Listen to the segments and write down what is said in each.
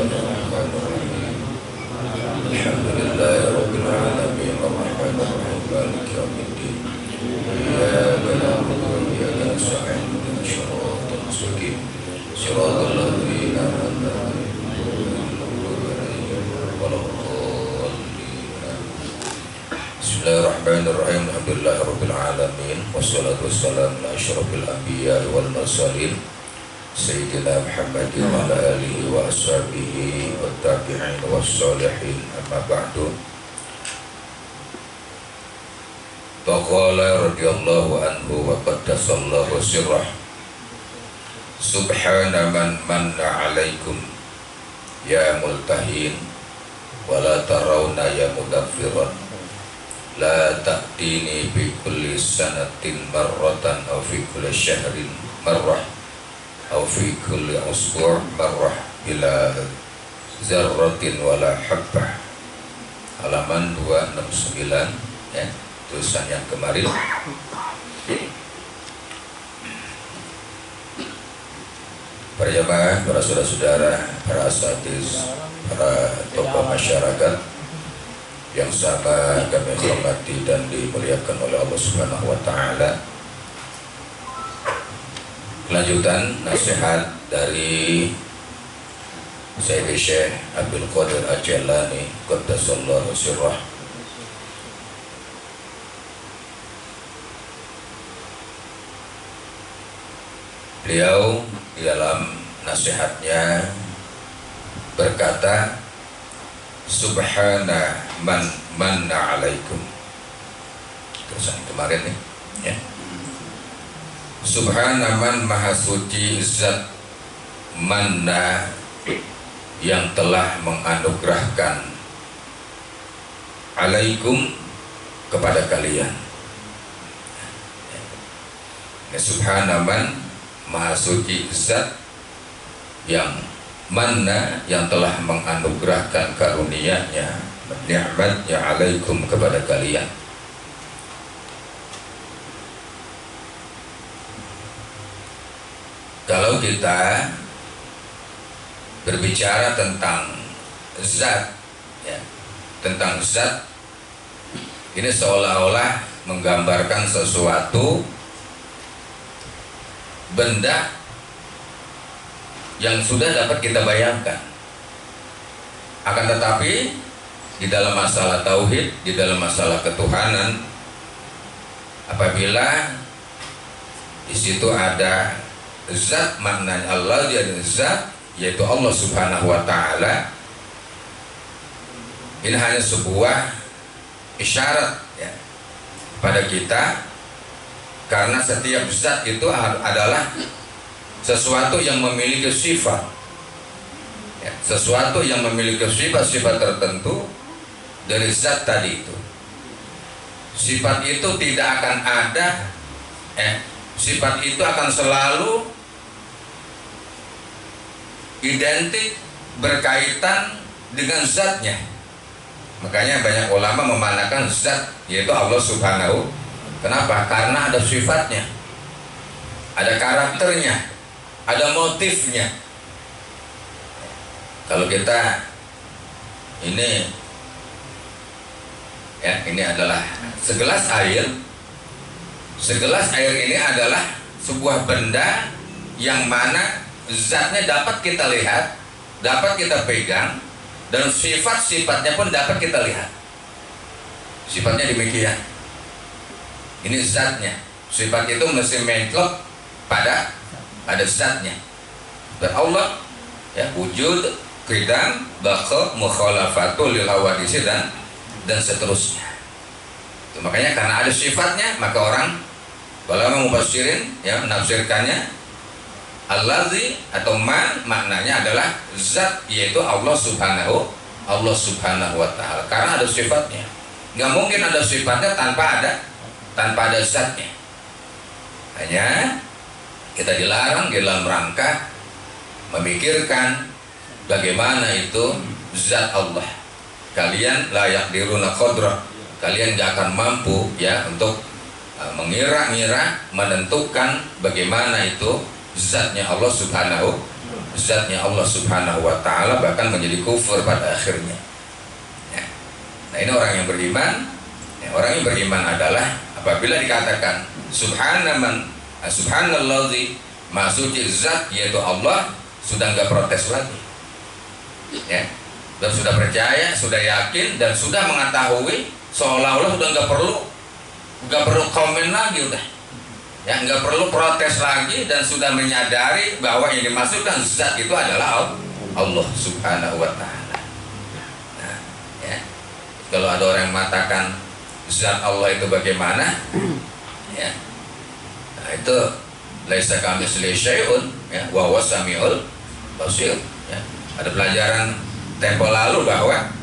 Bismillahirrahmanirrahim. Alhamdulillahirabbil alamin arrahmanirrahim maliki yaumiddin. Iyyaka na'budu wa iyyaka nasta'in ihdinas siratal mustaqim siratal ladzina an'amta 'alaihim Bismillahirrahmanirrahim. Alhamdulillahirabbil alamin wassalatu wassalamu ala asyrofil anbiya'i wal mursalin Sayyidina Muhammadin wa ala alihi wa ashabihi wa tabi'in wa sholihin amma ba'du. Faqala radiyallahu anhu wa qaddasallahu sirrah Subhana man manna alaikum ya multahin wa la tarawna ya mudaffiran la ta'tini bi kulli sanatin marratan aw fi kulli syahrin marrah aw fi kulli usbu' marrah ila zarratin wala habbah. Halaman 269 ya, tulisan yang kemarin. Para jamaah, para saudara-saudara, para asatiz, para tokoh masyarakat yang sama kami hormati dan dimuliakan oleh Allah Subhanahu wa taala. Kelanjutan nasihat dari Sayyidi Syekh Abdul Qadir Al-Jailani qaddasallahu sirrah. Beliau di dalam nasihatnya berkata, Subhana man manna alaikum. Terusan kemarin nih ya. Subhana man maha suci zat manna yang telah menganugerahkan alaikum kepada kalian. Subhana man maha suci zat yang manna yang telah menganugerahkan karunia-Nya, nikmat-Nya alaikum kepada kalian. Kalau kita berbicara tentang zat ya, tentang zat ini seolah-olah menggambarkan sesuatu benda yang sudah dapat kita bayangkan. Akan tetapi di dalam masalah tauhid, di dalam masalah ketuhanan, apabila di situ ada zat, maknanya Allah jadi zat, yaitu Allah Subhanahu wa taala, ini hanya sebuah isyarat ya, pada kita, karena setiap zat itu adalah sesuatu yang memiliki sifat ya, sesuatu yang memiliki sifat-sifat tertentu dari zat tadi itu. Sifat itu tidak akan ada sifat itu akan selalu identik berkaitan dengan zatnya. Makanya banyak ulama memandangkan zat yaitu Allah Subhanahu. Kenapa? Karena ada sifatnya, ada karakternya, ada motifnya. Kalau kita ini ya, ini adalah segelas air. Segelas air ini adalah sebuah benda yang mana zatnya dapat kita lihat, dapat kita pegang, dan sifat-sifatnya pun dapat kita lihat. Sifatnya demikian. Ini zatnya. Sifat itu mesti mentlok pada zatnya. Dan Allah ya, wujud, qidam, baqa, mukhalafatul lil hawadisi dan seterusnya. Itu makanya karena ada sifatnya, maka orang ulama mufassirin ya menafsirkannya allazi atau man, maknanya adalah zat, yaitu Allah Subhanahu wa taala, karena ada sifatnya. Nggak mungkin ada sifatnya tanpa ada zatnya. Hanya kita dilarang di dalam rangka memikirkan bagaimana itu zat Allah. Kalian layak diruna qadra, kalian gak akan mampu ya untuk mengira-ngira, menentukan bagaimana itu zatnya Allah Subhanahu zatnya Allah Subhanahu wa Ta'ala, bahkan menjadi kufur pada akhirnya. Ya. Nah, ini orang yang beriman. Ya, orang yang beriman adalah apabila dikatakan subhanalladzi, maha suci zat yaitu Allah, sudah nggak protes lagi. Ya. Dan sudah percaya, sudah yakin, dan sudah mengetahui, seolah-olah sudah nggak perlu komen lagi, udah. Ya, nggak perlu protes lagi, dan sudah menyadari bahwa yang dimaksudkan zat itu adalah Allah Subhanahu wa Ta'ala. Nah, ya. Kalau ada orang yang mengatakan zat Allah itu bagaimana, ya, nah itu laisa kamitslihi syai'un, ya, wa huwas samiul basir. Ya. Ada pelajaran tempo lalu bahwa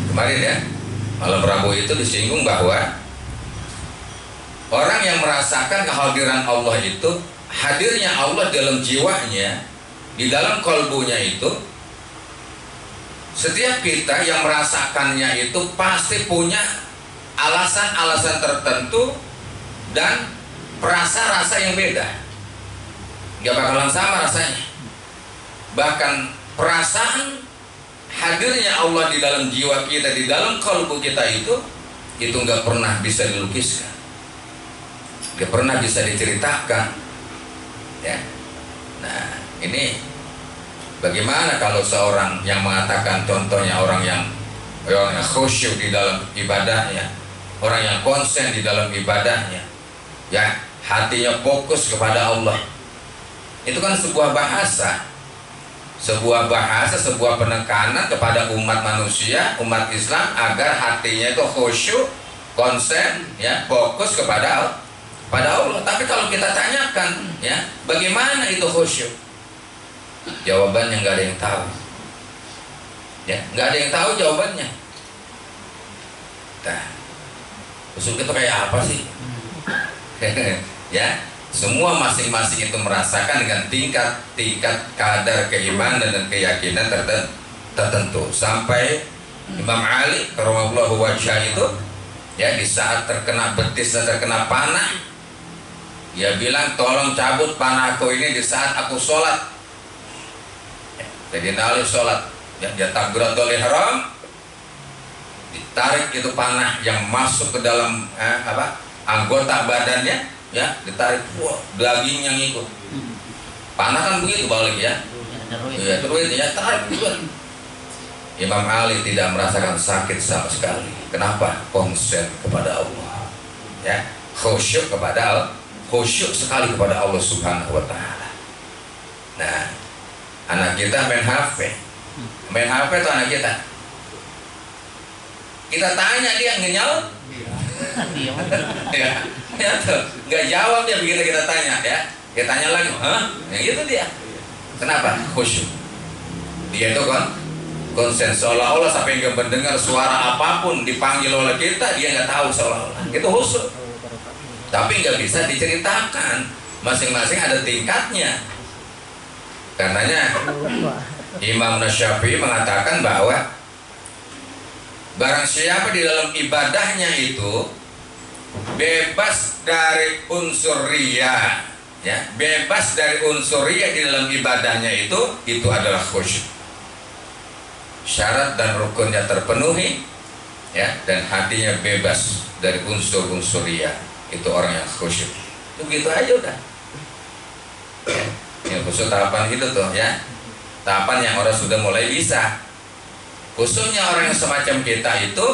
kemarin, ya, malam Rabu itu disinggung bahwa orang yang merasakan kehadiran Allah itu, hadirnya Allah dalam jiwanya, di dalam kolbunya itu, setiap kita yang merasakannya itu pasti punya alasan-alasan tertentu dan rasa-rasa yang beda. Gak bakalan sama rasanya. Bahkan perasaan hadirnya Allah di dalam jiwa kita, di dalam kolbu kita itu gak pernah bisa dilukiskan, gak pernah bisa diceritakan, ya. Nah, ini bagaimana kalau seorang yang mengatakan, contohnya orang yang khusyuk di dalam ibadahnya, orang yang konsen di dalam ibadahnya, ya, hatinya fokus kepada Allah. Itu kan sebuah bahasa, sebuah penekanan kepada umat manusia, umat Islam, agar hatinya itu khusyuk, konsen, ya, fokus kepada Allah. Tapi kalau kita tanyakan, ya, bagaimana itu khusyuk? Jawabannya nggak ada yang tahu. Ya, nggak ada yang tahu jawabannya. Nah, khusyuk itu kayak apa sih? Ya, semua masing-masing itu merasakan dengan tingkat kadar keimanan dan keyakinan tertentu. Sampai Imam Ali karramallahu wajhah itu, ya, di saat terkena betis dan terkena panah, dia bilang, tolong cabut panahku ini di saat aku sholat. Ya, jadi Ali sholat, ya, dia takbiratul ihram, ditarik itu panah yang masuk ke dalam anggota badannya, ya, ditarik, wah, dagingnya ngikut. Panah kan begitu balik, ya, ya, terus ya, tarik juga. Imam Ali tidak merasakan sakit sama sekali. Kenapa? Konsen kepada Allah, ya, khusyuk kepada Allah, khusyuk sekali kepada Allah Subhanahu wa Ta'ala. Nah, anak kita main HP itu anak kita. Kita tanya, dia nggak jawab. Ya tuh, nggak jawab dia begitu kita tanya, ya. Kita tanya lagi, ya gitu dia. Kenapa? Khusyuk. Dia itu kan konsen, seolah-olah sampai nggak mendengar suara apapun dipanggil oleh kita, dia nggak tahu, seolah-olah itu khusyuk. Tapi nggak bisa diceritakan, masing-masing ada tingkatnya. Karenanya Imam Syafi'i mengatakan bahwa barang siapa di dalam ibadahnya itu bebas dari unsur riya, ya, bebas dari unsur riya di dalam ibadahnya itu adalah khusyuk. Syarat dan rukunnya terpenuhi, ya, dan hatinya bebas dari unsur-unsur riya, itu orang yang khusyuk. Itu gitu aja udah. Ya, ini khusyuk tahapan itu tuh, ya, tahapan yang orang sudah mulai bisa. Khususnya orang yang semacam kita itu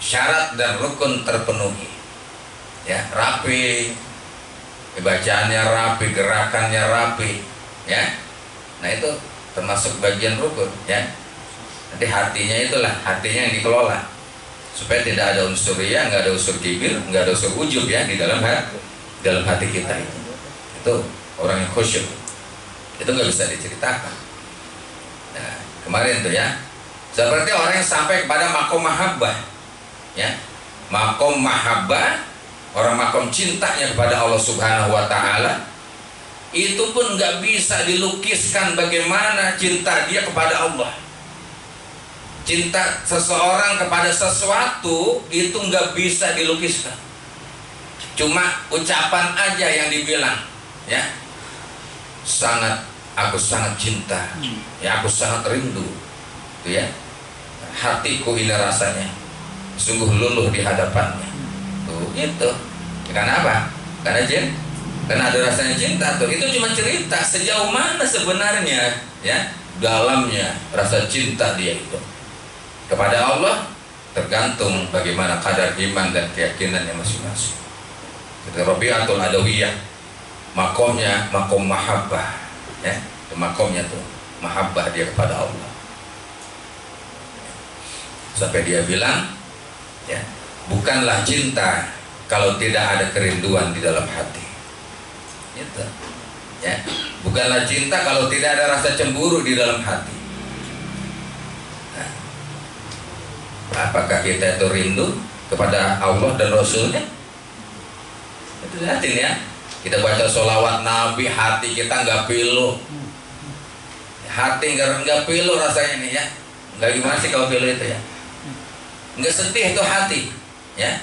syarat dan rukun terpenuhi, ya, rapi, bacaannya rapi, gerakannya rapi, ya. Nah, itu termasuk bagian rukun, ya. Nanti hatinya yang dikelola supaya tidak ada unsur riya, nggak ada unsur kibir, nggak ada unsur ujub, ya, di dalam hati kita itu. Itu orang yang khusyuk. Itu nggak bisa diceritakan. Nah, kemarin tuh, ya, seperti orang yang sampai kepada makom mahabbah, ya, makom mahabbah, orang makom cintanya kepada Allah Subhanahu wa Ta'ala, itu pun nggak bisa dilukiskan bagaimana cinta dia kepada Allah. Cinta seseorang kepada sesuatu itu nggak bisa dilukiskan. Cuma ucapan aja yang dibilang, ya. aku sangat cinta, ya aku sangat rindu, itu ya. Hatiku ini rasanya sungguh luluh di hadapannya. Tuh, itu. Karena apa? Karena ada rasanya cinta tuh. Itu cuma cerita sejauh mana sebenarnya ya dalamnya rasa cinta dia itu kepada Allah, tergantung bagaimana kadar iman dan keyakinannya masing-masing. Itu Rabi'atul Adawiyah, makomnya makom mahabbah ya, makomnya tuh mahabbah dia kepada Allah. Sampai dia bilang ya, bukanlah cinta kalau tidak ada kerinduan di dalam hati. Itu ya, bukanlah cinta kalau tidak ada rasa cemburu di dalam hati. Nah, apakah kita itu rindu kepada Allah dan Rasulnya? Itu lihatin ya, kita baca sholawat Nabi, hati kita nggak pilu, hati nggak pilu rasanya nih ya. Nggak gimana sih kalau pilu itu ya, nggak sedih itu hati ya.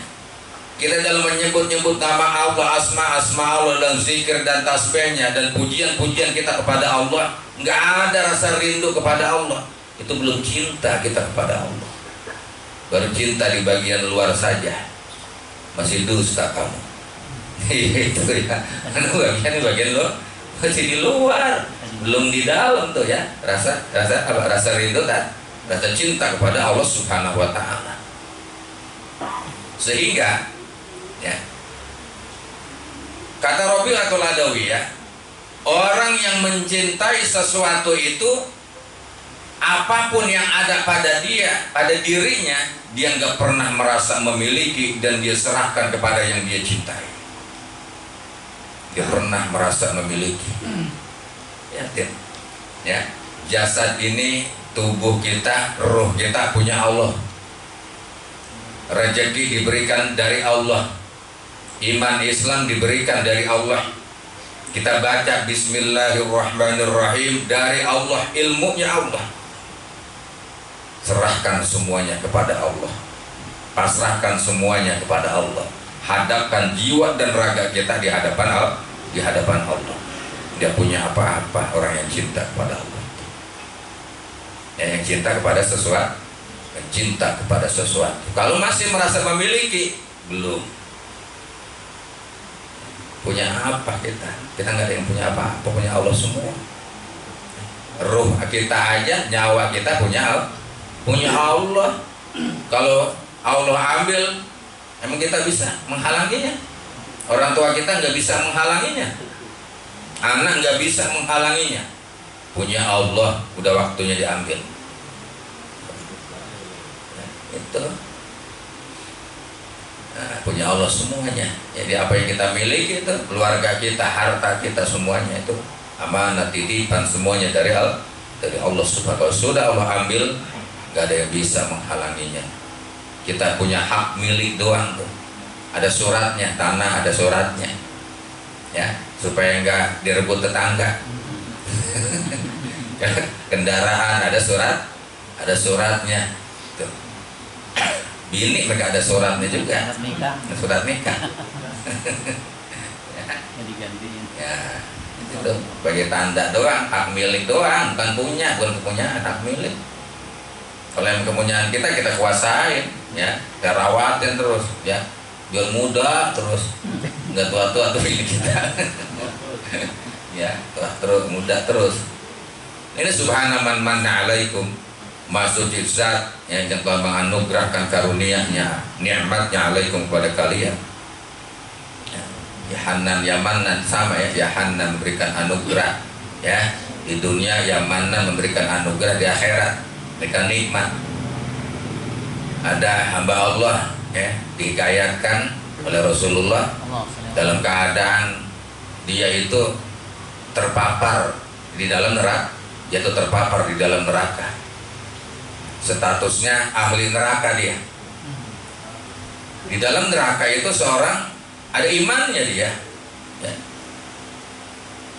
Kita dalam menyebut-nyebut nama Allah, asma Allah dan zikir dan tasbihnya dan pujian-pujian kita kepada Allah, nggak ada rasa rindu kepada Allah, itu belum cinta kita kepada Allah. Baru cinta di bagian luar saja, masih dusta kamu. Itu ya, bagian luar masih di luar, belum di dalam tuh ya, rasa rindu dan rasa cinta kepada Allah Subhanahu Wa Taala. Sehingga ya, kata Rabi'atul Adawiyah, orang yang mencintai sesuatu itu, apapun yang ada pada dia, pada dirinya, dia nggak pernah merasa memiliki dan dia serahkan kepada yang dia cintai. Dia pernah merasa memiliki. Ya, jasad ini, tubuh kita, ruh kita punya Allah. Rezeki diberikan dari Allah, iman Islam diberikan dari Allah. Kita baca Bismillahirrahmanirrahim dari Allah, ilmunya Allah. Serahkan semuanya kepada Allah, pasrahkan semuanya kepada Allah. Hadapkan jiwa dan raga kita di hadapan Allah. Dia punya apa-apa orang yang cinta kepada Allah, yang cinta kepada sesuatu. Cinta kepada sesuatu. Kalau masih merasa memiliki, belum. Punya apa kita? Kita nggak ada yang punya apa-apa, punya Allah semua. Ruh kita aja, nyawa kita punya Allah. Kalau Allah ambil, emang kita bisa menghalanginya? Orang tua kita nggak bisa menghalanginya, anak nggak bisa menghalanginya. Punya Allah, udah waktunya diambil. Itu punya Allah semuanya. Jadi apa yang kita miliki itu, keluarga kita, harta kita, semuanya itu amanat, titipan, semuanya dari Allah Subhanahu. Sudah Allah ambil, nggak ada yang bisa menghalanginya. Kita punya hak milik doang tuh. Ada suratnya, tanah ada suratnya, ya, supaya nggak direbut tetangga. Kendaraan ada suratnya. Tuh. Bini mereka ada suratnya juga, surat nikah. Ya, itu bagi tanda doang, hak milik doang, bukan kepunyaan, hak milik. Kalau yang kepunyaan kita kuasain, ya, kita rawatin terus, ya, biar muda terus, nggak tua-tua tuh ini kita. Ya, terus muda terus. Ini subhana man manna alaikum, maksud zat yang telah menganugerahkan karunia-Nya, nikmatnya alaikum kepada kalian. Ya Hanan ya Manan, sama ya, ya Hanan memberikan anugerah ya di dunia, ya Manan memberikan anugerah di akhirat, memberikan nikmat. Ada hamba Allah ya, dihikayatkan oleh Rasulullah dalam keadaan dia itu terpapar di dalam neraka, yaitu terpapar di dalam neraka. Statusnya ahli neraka dia. Di dalam neraka itu seorang ada imannya dia. Ya.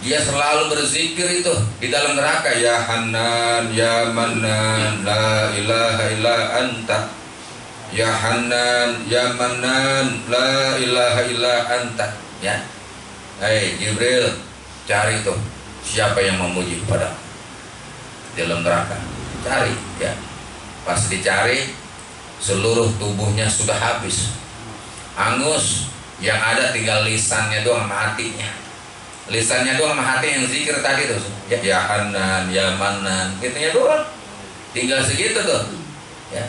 Dia selalu berzikir itu di dalam neraka, ya Hanan, ya Manan, la ilaha illa anta. Ya Hanan, ya Manan, la ilaha illa anta. Ya. Hei Jibril, cari tuh Siapa yang memuji kepada dalam neraka? Cari ya. Pas dicari, seluruh tubuhnya sudah habis, angus. Yang ada tinggal lisannya doang sama hatinya. Lisannya doang sama hati yang zikir tadi tuh. Ya Hanan, ya Manan, gitunya doang. Tinggal segitu tuh. Ya.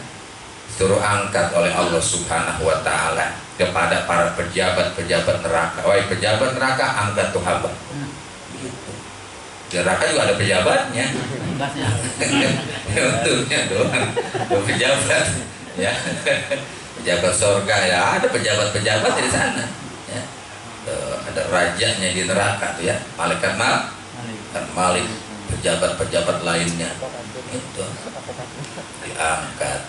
Suruh angkat oleh Allah Subhanahu wa taala kepada para pejabat-pejabat neraka. Wahai pejabat neraka, angkat tuh hamba. Gitu. Di neraka juga ada pejabatnya. Untungnya doang. Pejabat ya. Pejabat surga ya, ada pejabat-pejabat di sana ya. Ada rajanya di neraka tuh ya, malaikat Malik, pejabat-pejabat lainnya itu diangkat.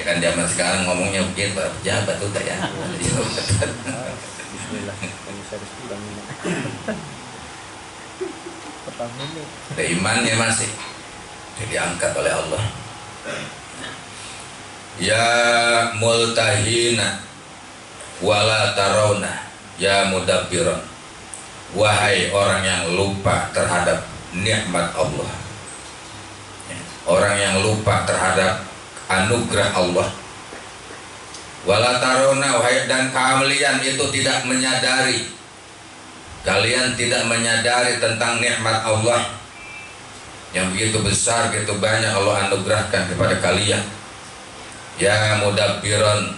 Ya kan zaman sekarang ngomongnya begitu, para pejabat tuh ya. Ada imannya masih jadi angkat oleh Allah. Ya multahina wala tarawna ya mudabbiran, wahai orang yang lupa terhadap nikmat Allah, orang yang lupa terhadap anugerah Allah. Wala tarawna, wahai, dan kalian itu tidak menyadari, kalian tidak menyadari tentang nikmat Allah yang begitu besar, begitu banyak Allah anugerahkan kepada kalian. Ya mudabbiran,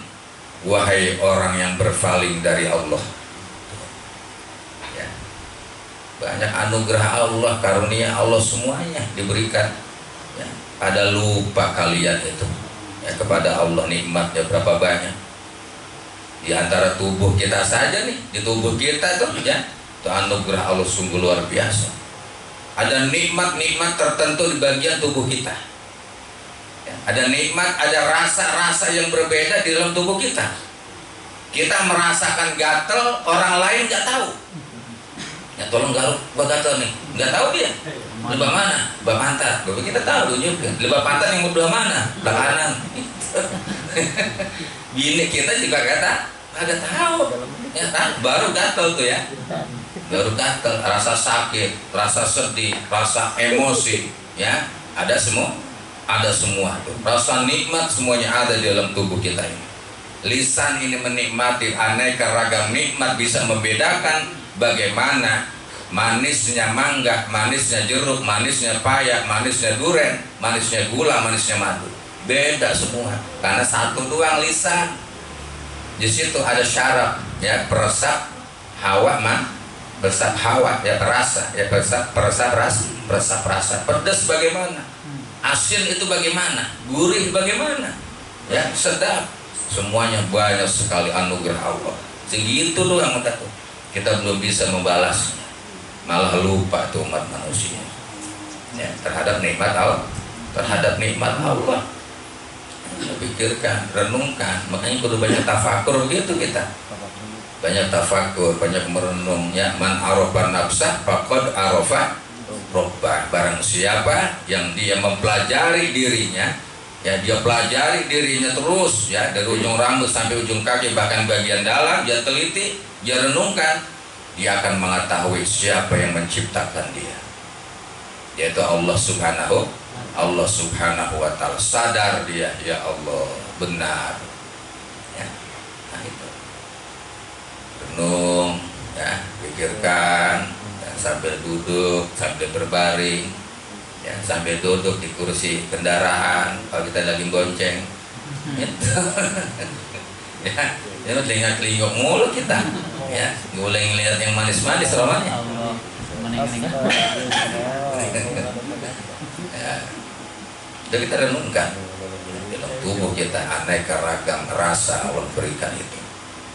wahai orang yang berpaling dari Allah ya. Banyak anugerah Allah, karunia Allah semuanya diberikan ya. Ada lupa kalian itu ya kepada Allah, nikmatnya berapa banyak. Di antara tubuh kita saja nih, di tubuh kita tuh ya, itu anugerah Allah sungguh luar biasa. Ada nikmat-nikmat tertentu di bagian tubuh kita. Ada nikmat, ada rasa-rasa yang berbeda di dalam tubuh kita. Kita merasakan gatel, orang lain nggak tahu. Ya tolong garuk, gatel nih, nggak tahu dia. Lebah mana? Lebah pantat. Lebah kita tahu juga. Lebah pantat yang belah mana? Belah kanan. Bini kita juga nggak tahu. Ya kan? Baru gatel tuh ya. Baru gatel, rasa sakit, rasa sedih, rasa emosi, ya ada semua. Ada semua tuh. Rasa nikmat semuanya ada di dalam tubuh kita ini. Lisan ini menikmati aneka ragam nikmat, bisa membedakan bagaimana manisnya mangga, manisnya jeruk, manisnya paya, manisnya duren, manisnya gula, manisnya madu. Beda semua karena satu doang lisan. Di situ ada syarab ya, peresap hawa peresap hawa ya, perasa ya, peresap rasa. Pedas bagaimana? Asin itu bagaimana, gurih bagaimana, ya sedap, semuanya banyak sekali anugerah Allah. Segitu doang kita belum bisa membalasnya, malah lupa tuh umat manusia ya, terhadap nikmat Allah, Pikirkan, renungkan, makanya kudu banyak tafakur gitu kita. Banyak tafakur, banyak merenung ya. Man arafa nafsah faqad arafa Robbah. Barang siapa yang dia mempelajari dirinya ya, dia pelajari dirinya terus ya, dari ujung rambut sampai ujung kaki, bahkan bagian dalam dia teliti, dia renungkan, dia akan mengetahui siapa yang menciptakan dia, yaitu Allah Subhanahu wa ta'ala. Sadar dia, ya Allah benar ya. Nah itu renung ya, pikirkan ya, sambil duduk, sambil berbaring ya, sambil duduk di kursi kendaraan kalau kita lagi bonceng gitu. Ya, ya telinga-telinga mulu kita ya, boleh ngeliat yang manis-manis romanya ya. Jadi kita renungkan dalam tubuh kita aneka ragam rasa Allah berikan itu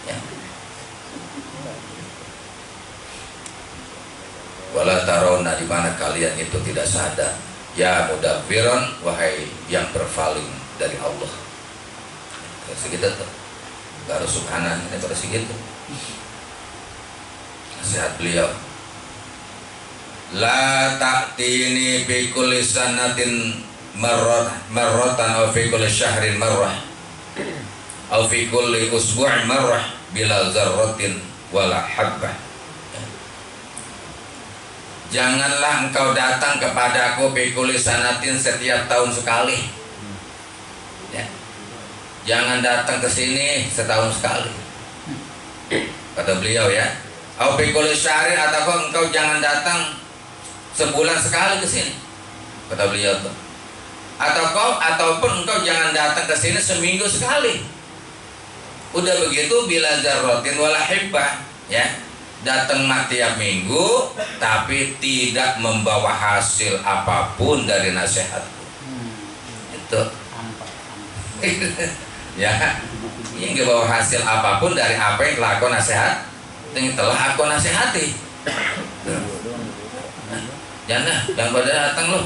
ya. Wala tarawna, di mana kalian itu tidak sadar. Ya mudabbiran, wahai yang berpaling dari Allah. Segitu tuh. Baru subhanallah ini baru segitu. Nasihat beliau. La ta'tini bi kulli sanatin marratan aw fi kulli syahrin marrah aw fi kulli usbu'in marrah bila zarratin wala habbah. Janganlah engkau datang kepadaku bikuli sanatin setiap tahun sekali. Ya. Jangan datang ke sini setahun sekali. Kata beliau ya. Au bikuli syahrin, atau engkau jangan datang sebulan sekali ke sini. Kata beliau tuh. Ataupun engkau jangan datang ke sini seminggu sekali. Udah begitu bila zarrotin wala hibbah, ya. Datang tiap minggu tapi tidak membawa hasil apapun dari nasihatku. Itu ya, ini nggak bawa hasil apapun dari apa yang telah aku nasihati. Jangan pada datang loh.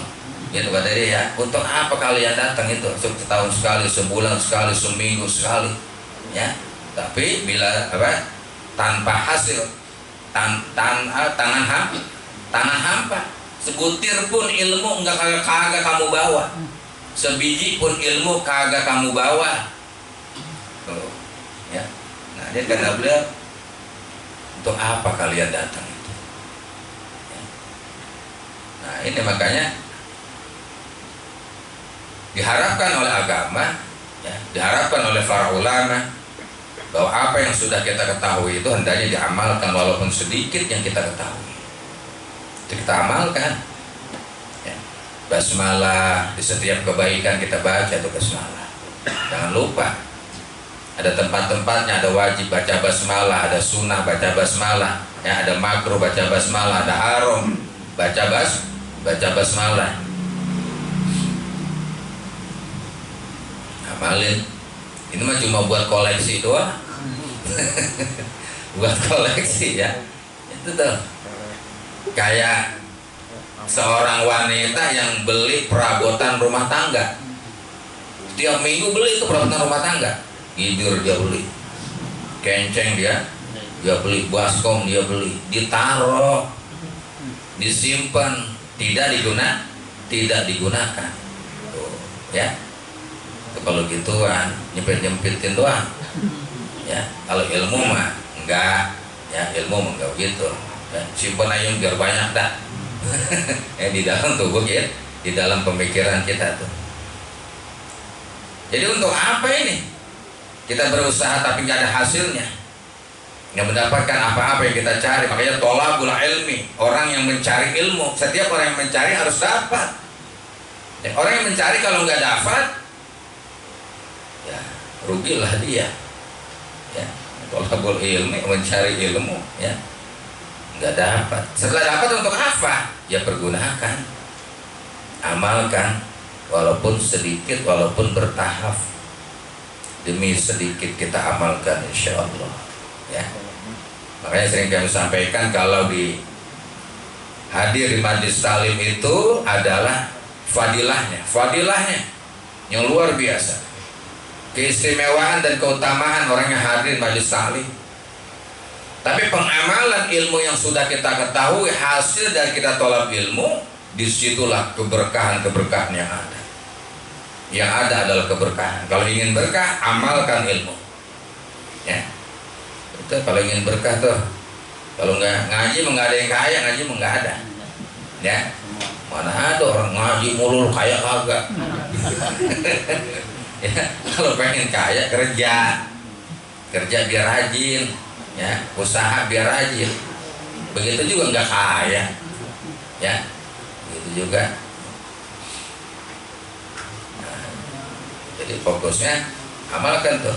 Gitu kata dia ya. Untuk apa kalian datang itu? Setahun sekali, sebulan sekali, seminggu sekali. Ya. Tapi bila tanpa hasil, tangan hampa. Sebutir pun ilmu kagak kamu bawa. Sebiji pun ilmu kagak kamu bawa. Tuh, ya. Nah, dia kata beliau, untuk apa kalian datang itu? Ya. Nah, ini makanya diharapkan oleh agama, ya, diharapkan oleh para ulama bahwa apa yang sudah kita ketahui itu hendaknya diamalkan walaupun sedikit yang kita ketahui. Itu kita amalkan. Ya. Basmalah di setiap kebaikan kita baca itu basmalah. Jangan lupa. Ada tempat-tempatnya, ada wajib baca basmalah, ada sunnah baca basmalah, ya, ada makruh baca basmalah, ada haram baca basmalah. Amalin. Ini mah cuma buat koleksi doang. Buat koleksi ya. Itu tuh kayak seorang wanita yang beli perabotan rumah tangga. Setiap minggu beli itu perabotan rumah tangga. Gidur dia beli, kenceng dia beli, baskom dia beli, ditaruh, disimpan, tidak digunakan. Tuh, ya. Kalau gituan nyempit-nyempitin doang. Ya, kalau ilmu mah enggak, ya, ilmu mah enggak begitu. Ya, simpan aja biar banyak dah. Ya, di dalam tubuh ya, di dalam pemikiran kita tuh. Jadi untuk apa ini? Kita berusaha tapi nggak ada hasilnya, nggak mendapatkan apa-apa yang kita cari. Makanya tolabul ilmi, orang yang mencari ilmu, setiap orang yang mencari harus dapat. Ya, orang yang mencari kalau nggak dapat, ya rugilah dia. Ya, tolabul ilmi, mencari ilmu, ya nggak dapat. Setelah dapat untuk apa? Ya pergunakan, amalkan, walaupun sedikit, walaupun bertahap. Demi sedikit kita amalkan insya Allah, ya. Makanya sering kami sampaikan kalau di hadir di majlis talim itu adalah fadilahnya yang luar biasa, keistimewaan dan keutamaan orang yang hadir di majlis talim. Tapi pengamalan ilmu yang sudah kita ketahui, hasil dari kita tolak ilmu, disitulah keberkahan yang ada. Yang ada adalah keberkahan. Kalau ingin berkah, amalkan ilmu. Ya, itu kalau ingin berkah tuh. Kalau nggak ngaji, nggak ada yang kaya, ngaji nggak ada. Ya, mana ada orang ngaji mulu kaya kagak. Ya, kalau pengen kaya kerja biar rajin, ya, usaha biar rajin. Begitu juga nggak kaya, ya, begitu juga. Jadi fokusnya amalkan tuh.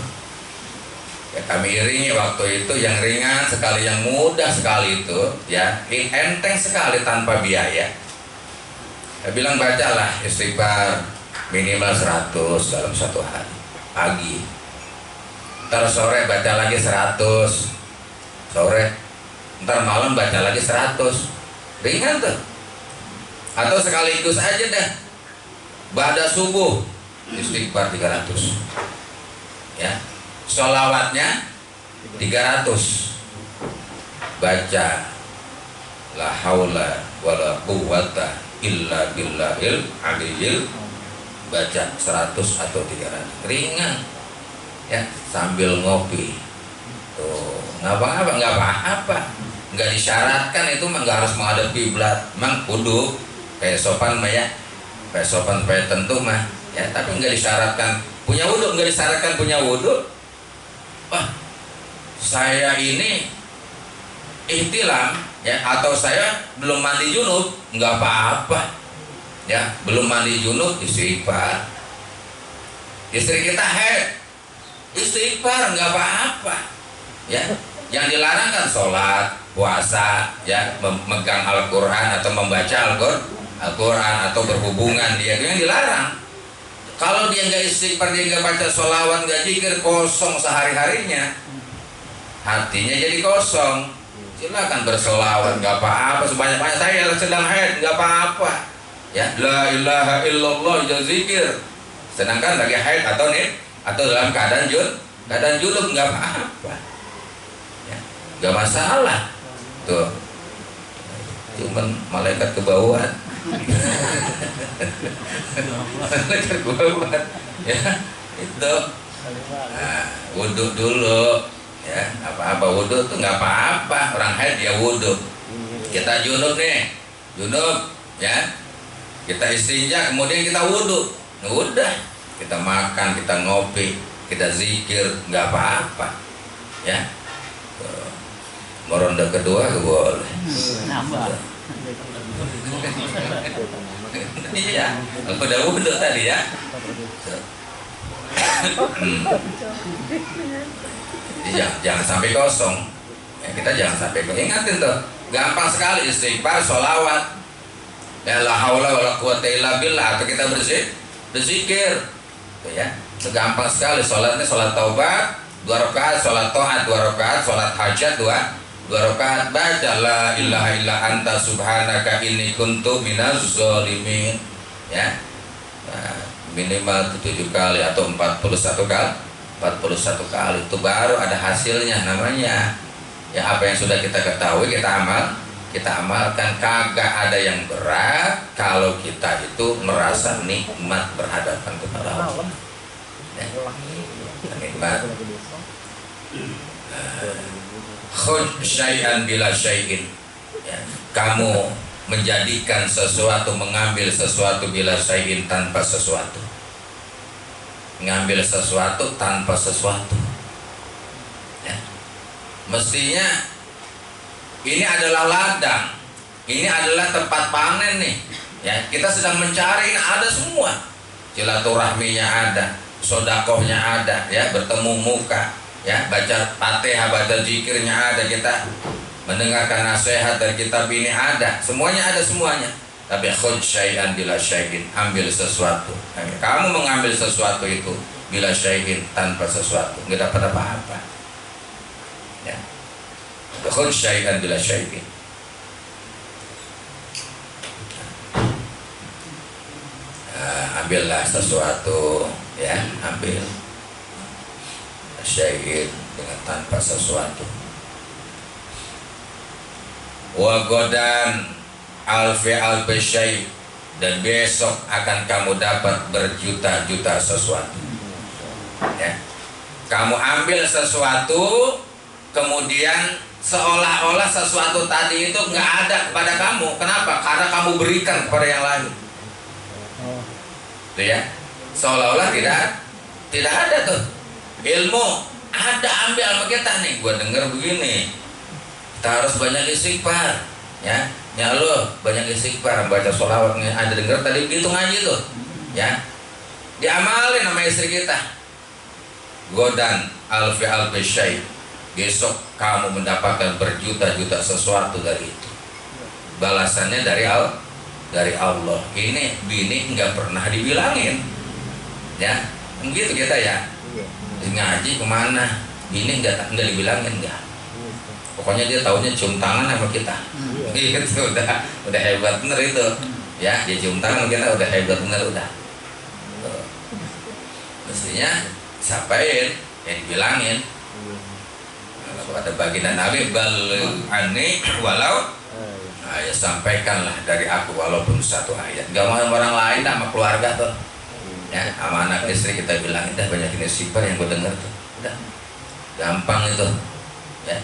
Ya, kami iringi waktu itu yang ringan sekali, yang mudah sekali itu, ya, enteng sekali tanpa biaya. Saya bilang bacalah istighfar minimal 100 dalam satu hari pagi. Ntar sore baca lagi 100 sore. Ntar malam baca lagi 100. Ringan tuh. Atau sekaligus aja dah. Ba'da subuh istighfar 300, ya, sholawatnya 300, baca la haula wala quwwata illa billahil aliyil, baca 100 atau 300, ringan, ya, sambil ngopi tuh, nggak apa-apa, nggak disyaratkan itu mah nggak harus menghadap kiblat, memang kudu kayak sopan mah ya, kayak sopan kayak tentu mah ya, tapi nggak disyaratkan punya wudhu, nggak disyaratkan punya wudhu. Wah, saya ini ihtilam ya, atau saya belum mandi junub, nggak apa-apa ya, belum mandi junub istighfar. Istri kita haid, istighfar, nggak apa-apa ya. Yang dilarang kan sholat, puasa ya, memegang Al-Quran atau membaca Al-Quran atau berhubungan, dia itu yang dilarang. Kalau dia nggak istighfar, dia nggak baca sholawat, nggak zikir, kosong sehari-harinya, hatinya jadi kosong. Silakan berselawat, nggak apa-apa sebanyak-banyak, saya sedang haid, nggak apa-apa ya, la ilaha illallah, zikir. Sedangkan lagi haid atau dalam keadaan junub, nggak apa-apa ya, nggak masalah tuh, cuman malaikat kebauan. Malaikat kebauan ya itu. Nah, wudhu dulu ya, apa-apa wudhu tuh nggak apa-apa, orang haid ya wudhu. Kita junub nih, junub ya, kita istinja kemudian kita wudhu, udah kita makan, kita ngopi, kita zikir, nggak apa-apa ya. Mau ronde kedua gak boleh. Iya, udah wudhu tadi ya. Jangan sampai kosong ya, kita jangan sampai kosong. Ingatin tuh, gampang sekali istighfar, sholawat ya, la haula wala quwata illa billah, atau kita berzikir tuh ya, segampang sekali. Sholatnya sholat taubat 2 rakaat, sholat taat 2 rakaat, sholat hajat 2 rakaat, baca la ilaha illa anta subhanaka inni kuntu minaz zalimin ya. Nah, minimal 7 kali atau 41 kali itu baru ada hasilnya namanya ya. Apa yang sudah kita ketahui kita amalkan. Kagak ada yang berat kalau kita itu merasa nikmat berhadapan kepada Allah ya. Nikmat. Khudh syai'an bila syai'in ya. Kamu menjadikan sesuatu, mengambil sesuatu bila syai'in, tanpa sesuatu. Ngambil sesuatu tanpa sesuatu ya. Mestinya ini adalah ladang, ini adalah tempat panen nih ya. Kita sedang mencari, ini ada semua, silaturahminya ada, sodakohnya ada ya, bertemu muka ya, baca Fatihah, baca zikirnya ada, kita mendengarkan nasihat dari kitab ini ada, semuanya ada semuanya. Tapi khudh syai'an bila syai'in, ambil sesuatu. Kamu mengambil sesuatu itu bila syai'in, tanpa sesuatu, nggak dapat apa-apa ya. Khudh syai'an bila syai'in. Ambillah sesuatu ya, ambil syai'in dengan tanpa sesuatu. Wa godan alfi syai', dan besok akan kamu dapat berjuta-juta sesuatu ya. Kamu ambil sesuatu kemudian seolah-olah sesuatu tadi itu nggak ada kepada kamu. Kenapa? Karena kamu berikan kepada yang lain tuh ya, seolah-olah tidak ada tuh. Ilmu ada, ambil sama kita nih. Gua dengar begini, kita harus banyak istighfar ya. Ya lo banyak istighfar, baca sholawatnya, ada dengar tadi gitu ngaji tuh ya, diamalin sama istri kita. Godan alfi syai', besok kamu mendapatkan berjuta-juta sesuatu dari itu. Balasannya dari Allah. Ini bini nggak pernah dibilangin ya, begitu kita ya. Ngaji kemana, bini nggak dibilangin, nggak. Pokoknya dia taunya cium tangan sama kita. Itu udah hebat bener itu ya, dia cium tangan sama kita udah hebat bener udah. Mestinya sapain yang dibilangin. Kalau ada baginda Nabi, balani walau, nah, ya sampaikanlah dari aku walaupun 1 ayat. Gak mau orang lain, sama keluarga tuh ya, sama anak istri kita bilang, dah banyakin istighfar yang gue denger tuh, udah gampang itu ya.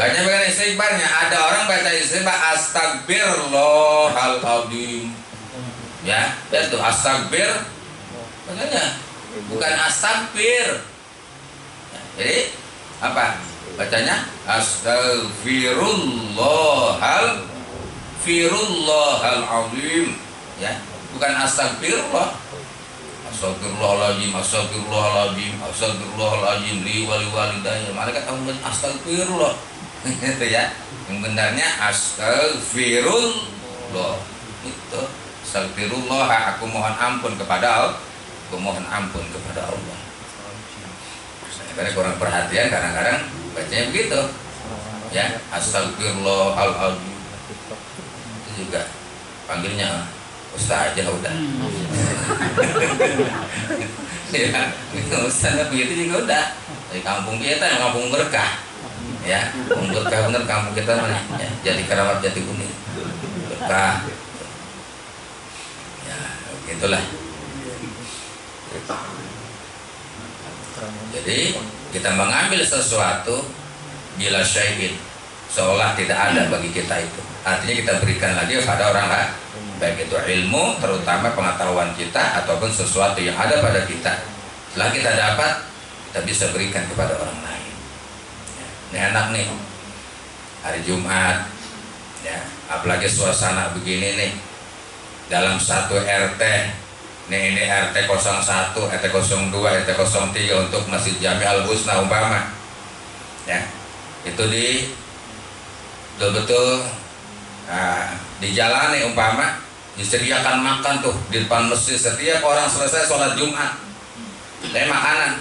Baca bukan istighfarnya. Ada orang baca istighfar astagfirullahaladzim. Ya, itu astagfir. Bacanya bukan astagfir. Jadi apa? Bacanya astagfirullahaladzim. Ya, bukan astagfirullah. Astagfirullahaladzim, astagfirullahaladzim, astagfirullahaladzim li walidayya. Malaikat tahu astagfirullah. Itu ya. Yang benarnya astagfirullah. Itu astagfirullah, aku mohon ampun kepada Allah. Aku mohon ampun kepada Allah. Karena kurang perhatian kadang-kadang bacanya begitu. Ya, astagfirullahaladzim. Itu juga panggilnya Ustaz aja udah. Ya, Ustaz begitu juga udah. Dari kampung kita, kampung berkah. Ya, kampung berkah bener kampung kita mana? Ya, Jati Keramat, Jati Kuning. Berkah. Ya, begitulah. Jadi kita mengambil sesuatu bila syai'in seolah tidak ada bagi kita itu. Artinya kita berikan lagi kepada orang lain, baik itu ilmu, terutama pengetahuan kita ataupun sesuatu yang ada pada kita. Setelah kita dapat, kita bisa berikan kepada orang lain. Ya, ini enak nih, hari Jumat, ya, apalagi suasana begini nih, dalam satu RT. Ini RT 01, RT 02, RT 03 untuk Masjid Jami Al-Husna umpama. Ya, itu betul-betul dijalani umpama, disediakan makan tuh di depan masjid setiap orang selesai sholat Jumat. Ini makanan.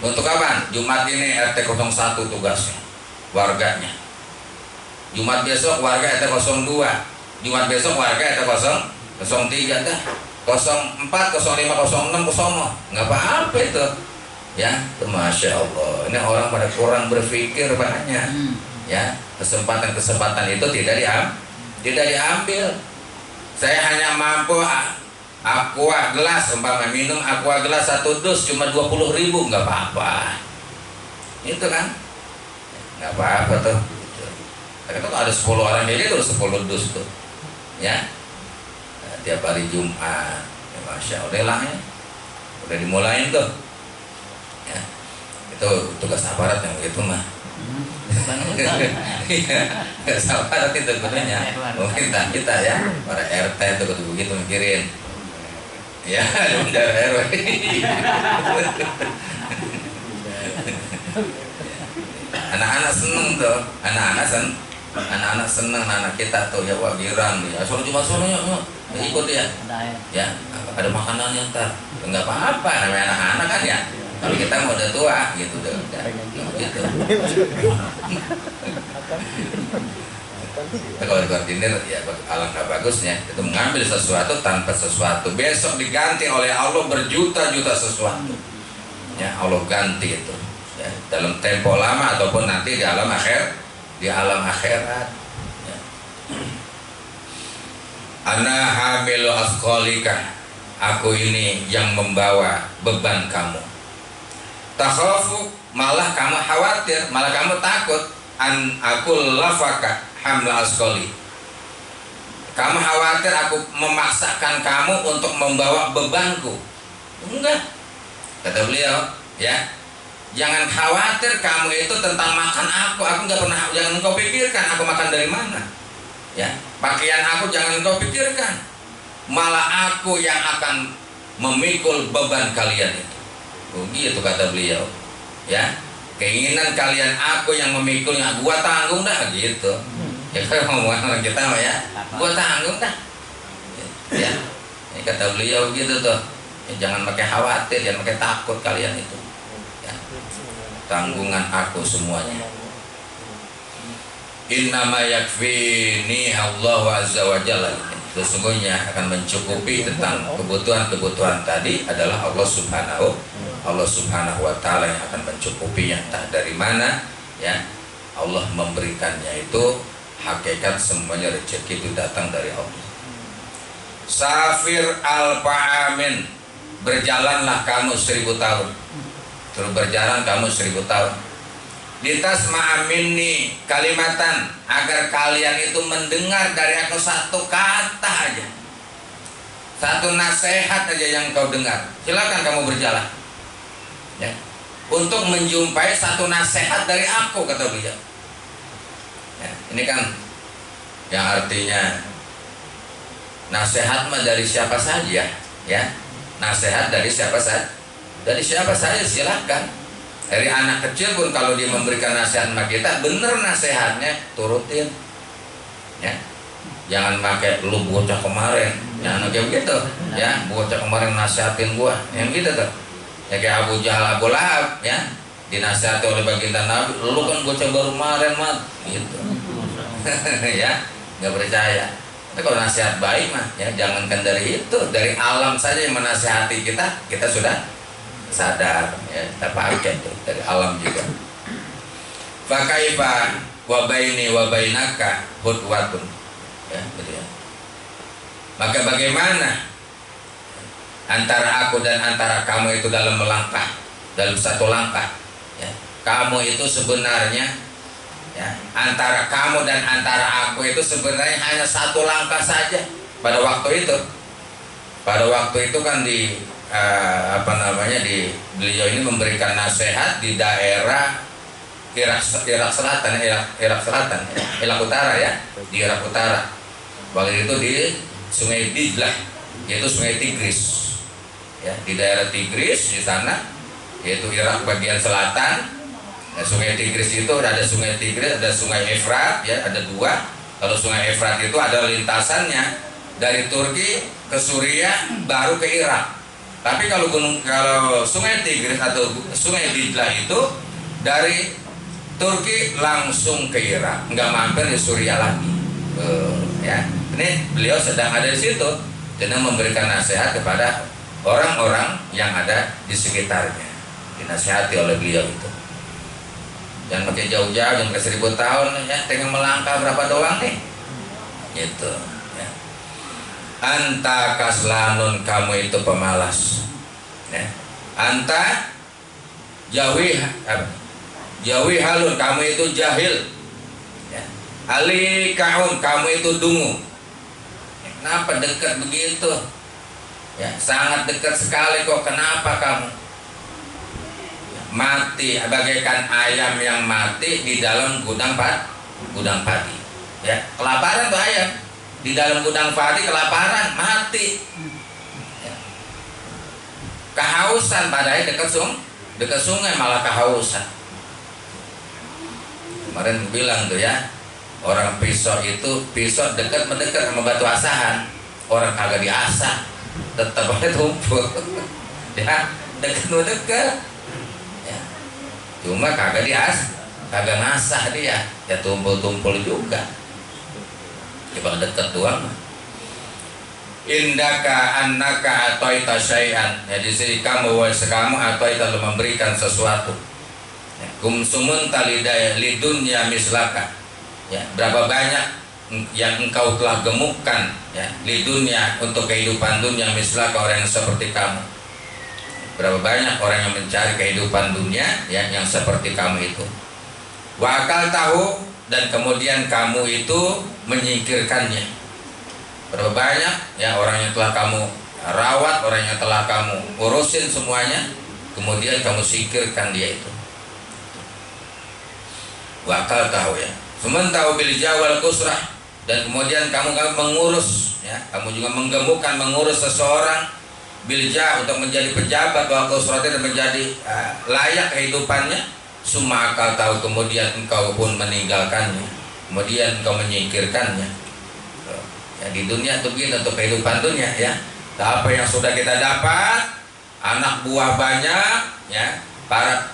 Untuk apa? Jumat ini RT 01 tugasnya, warganya. Jumat besok warga RT 02, Jumat besok warga RT 03 dah. 04, 05, 06 ke sono, nggak apa-apa itu, ya. Masya Allah, ini orang pada kurang berpikir banyak, ya. Kesempatan itu tidak diambil. Saya hanya mampu aqua gelas, umpama minum aqua gelas 1 dus cuma 20.000, nggak apa-apa, itu kan, nggak apa-apa tuh. Tapi kalau ada 10 orang jadi tuh 10 dus tuh, ya. Tiap hari Jumat, ya, Masya Allah lah ya, udah dimulain tuh, ya. Itu tugas aparat yang begitu mah. Nggak aparat itu sebenarnya, mungkin kita ya, para RT itu begitu mikirin, ya, bendera RW. Anak-anak seneng tuh, anak-anak seneng, anak kita tuh ya wagiran, ya soal cuma soalnya ikut ya, ya ada makanannya ntar, nggak apa-apa, namanya anak-anak kan ya. Kalau kita mau udah tua gitu, udah gitu. Kalau koordinir ya alangkah bagusnya itu mengambil sesuatu tanpa sesuatu, besok diganti oleh Allah berjuta-juta sesuatu. Ya Allah ganti itu, ya, dalam tempo lama ataupun nanti di alam akhirat. Ana hamilu asqalika, aku ini yang membawa beban kamu. Takhafu, malah kamu khawatir, malah kamu takut. An aku lafaka hamla asqali, kamu khawatir aku memaksakan kamu untuk membawa bebanku. Enggak, kata beliau, ya, jangan khawatir kamu itu tentang makan aku nggak pernah, jangan engkau pikirkan aku makan dari mana, ya. Pakaian aku jangan engkau pikirkan, malah aku yang akan memikul beban kalian itu. Begitu kata beliau, ya. Keinginan kalian aku yang memikulnya, gua tanggung dah gitu. Ya kalau ngomong kita mah ya, gua tanggung dah. Ya, ini kata beliau gitu tuh. Ya, jangan pakai khawatir, jangan pakai takut kalian itu. Ya. Tanggungan aku semuanya. Innama yakfini Allah azza wa jalla. Sesungguhnya akan mencukupi tentang kebutuhan-kebutuhan tadi adalah Allah Subhanahu wa ta'ala yang akan mencukupinya, entah dari mana, ya. Allah memberikannya itu hakikat semuanya rezeki itu datang dari Allah. Safir alfa amin, berjalanlah kamu 1000 tahun. Terus berjalan kamu 1000 tahun. litasma'a minni kalimatan, agar kalian itu mendengar dari aku satu kata aja, satu nasihat aja yang kau dengar. Silakan kamu berjalan, ya, untuk menjumpai satu nasihat dari aku, kata beliau. Ya, ini kan yang artinya nasihat mah dari siapa saja, ya, nasihat dari siapa saja, dari siapa saja silakan. Dari anak kecil pun kalau dia memberikan nasihat sama kita, bener nasihatnya, turutin, ya. Jangan pakai lu bocah kemarin, jangan kayak begitu, ya. Bocah kemarin nasihatin gua, yang gitu tuh. Ya kayak Abu Jahal, Abu Lahab, ya, dinasihati oleh baginda Nabi, lu kan bocah baru kemarin, mat, gitu. Ya, nggak percaya. Tapi kalau nasihat baik mah, ya jangankan dari itu, dari alam saja yang menasihati kita, kita sudah sadar, ya, kita pakai tuh dari alam juga. Fakaifa wa baini wa bainaka hudwatun, ya, gitu ya. Maka bagaimana antara aku dan antara kamu itu dalam melangkah, dalam satu langkah, ya. Kamu itu sebenarnya, ya, antara kamu dan antara aku itu sebenarnya hanya satu langkah saja pada waktu itu. Pada waktu itu kan di di beliau ini memberikan nasihat di daerah Irak Selatan, Irak Utara, ya, di Irak Utara. Waktu itu di Sungai Dijlah, yaitu Sungai Tigris, ya, di daerah Tigris di sana, yaitu Irak bagian selatan. Nah, Sungai Tigris itu ada Sungai Tigris, ada Sungai Efrat, ya, ada dua. Kalau Sungai Efrat itu ada lintasannya dari Turki ke Suriah baru ke Irak. Tapi kalau Sungai Tigris atau Sungai Dijlah itu dari Turki langsung ke Irak, nggak mampir di Suriah lagi. Ya, ini beliau sedang ada di situ, sedang memberikan nasihat kepada orang-orang yang ada di sekitarnya, dinasihati oleh beliau itu. Jangan pakai jauh-jauh, jangan ke 1000 tahun, ya, tinggal melangkah berapa doang nih, gitu. Anta kaslanun, kamu itu pemalas, ya. Anta jawi halun, kamu itu jahil, ya. Ali kaun, kamu itu dungu. Kenapa dekat begitu, ya, sangat dekat sekali kok. Kenapa kamu mati bagaikan ayam yang mati di dalam gudang padi, ya. Kelaparan tuh ayam di dalam gudang padi, kelaparan, mati, ya. Kehausan, padahal dekat sungai malah kehausan. Kemarin bilang tuh, ya, orang pisau dekat mendekat sama batu asahan, orang kagak diasah tetap aja tumpul. Ya, dekat mendekat, ya. Cuma kagak ngasah dia, ya tumpul juga. Coba dekat doang. Indaka annaka ataita syai'an, ya, di sini kamu ataita memberikan sesuatu. Ya, kumsumun talidaya lidunya mislaka, ya, berapa banyak yang engkau telah gemukkan, ya, lidunya untuk kehidupan dunia mislaka, orang yang seperti kamu. Berapa banyak orang yang mencari kehidupan dunia, ya, yang seperti kamu itu. Wa akal tahu, dan kemudian kamu itu menyingkirkannya. Berapa banyak, ya, orang yang telah kamu rawat, orang yang telah kamu urusin semuanya, kemudian kamu singkirkan dia itu. Wakal tahu, ya. Sementara bil jawal kusrah, dan kemudian kamu mengurus, ya, kamu juga menggemukkan, mengurus seseorang bilja untuk menjadi pejabat, wa kusrah, dan menjadi layak kehidupannya. Summa akal tahu, kemudian engkau pun meninggalkannya, kemudian engkau menyingkirkannya. Ya, di dunia tuh begini, untuk kehidupan dunia, ya. Apa yang sudah kita dapat, anak buah banyak, ya, para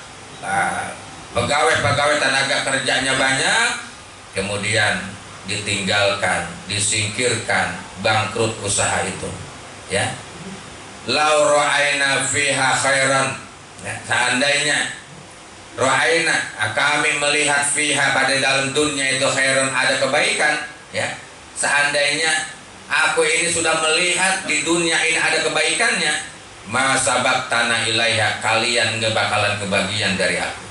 pegawai tenaga kerjanya banyak, kemudian ditinggalkan, disingkirkan, bangkrut usaha itu, ya. Lau ra'aina fiha khairan, ya, seandainya ra'aina, kami melihat fiha, pada dalam dunia itu khairan, ada kebaikan, ya. Seandainya aku ini sudah melihat di dunia ini ada kebaikannya, ma sabaq tanah ilaiha, kalian gak bakalan kebagian dari aku.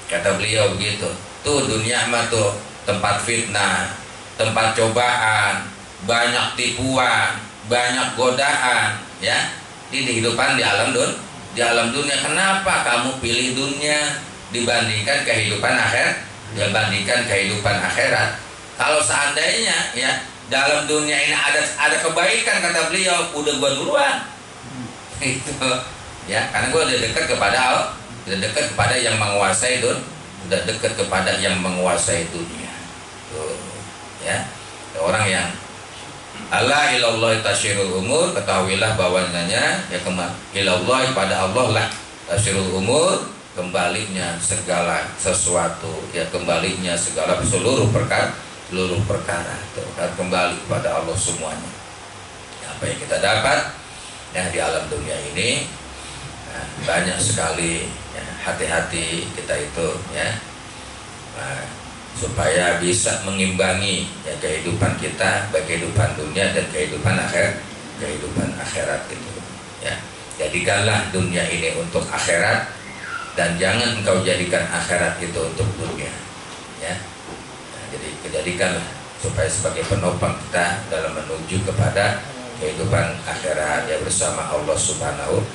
Kata beliau begitu. Tuh dunia mah tuh tempat fitnah, tempat cobaan, banyak tipuan, banyak godaan, ya. Di kehidupan di alam dunia. Kenapa kamu pilih dunia dibandingkan kehidupan akhirat? Dibandingkan kehidupan akhirat. Kalau seandainya ya dalam dunia ini ada kebaikan, kata beliau, udah gua duluan. Itu ya, karena gua udah dekat kepada Allah, udah dekat kepada yang menguasai dunia, udah dekat kepada yang menguasai dunia. Tuh, ya. Orang yang Allah ilallah tasyirul umur, ketahuilah bahwasanya ya ilallah, pada Allah lah tasyirul umur, kembalinya segala sesuatu, ya kembalinya segala seluruh perkara itu kembali kepada Allah semuanya. Apa yang kita dapat ya di alam dunia ini, nah, banyak sekali ya, hati-hati kita itu ya, nah, supaya bisa mengimbangi ya kehidupan kita, baik kehidupan dunia dan kehidupan akhirat itu ya. Jadikanlah dunia ini untuk akhirat, dan jangan engkau jadikan akhirat itu untuk dunia ya. Nah, jadi jadikanlah supaya sebagai penopang kita dalam menuju kepada kehidupan akhirat ya bersama Allah Subhanahu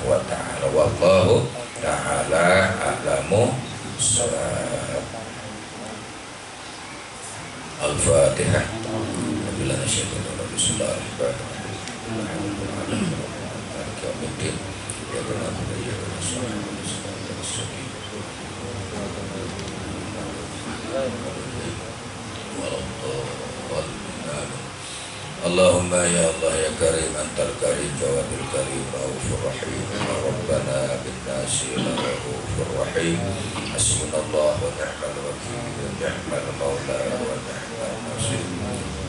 wa ta'ala. Wallahu ta'ala a'lamu. Al-Fatihah. Allahumma ya Allah ya Karim, antal Karim, Jawadul Karim, Raufur Rahim, Rabbana bin nasi la Raufur Rahim, hasbunallah wa ni'mal wakil, ni'mal maula wa ni'mal nasir.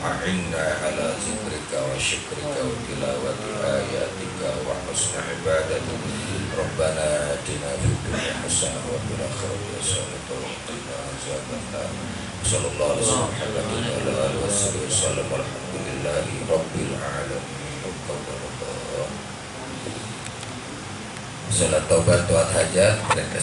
A'inna ala zikrika wa syukrika wa tilawati ayatika wa husna ibadatik. Rabbana atina fid dunya hasanah wa fil akhirati hasanah wa qina azabannar. Sallallahu alaihi wasallam. Alhamdulillahi rabbil alamin. Salat taubat, doa hajat dan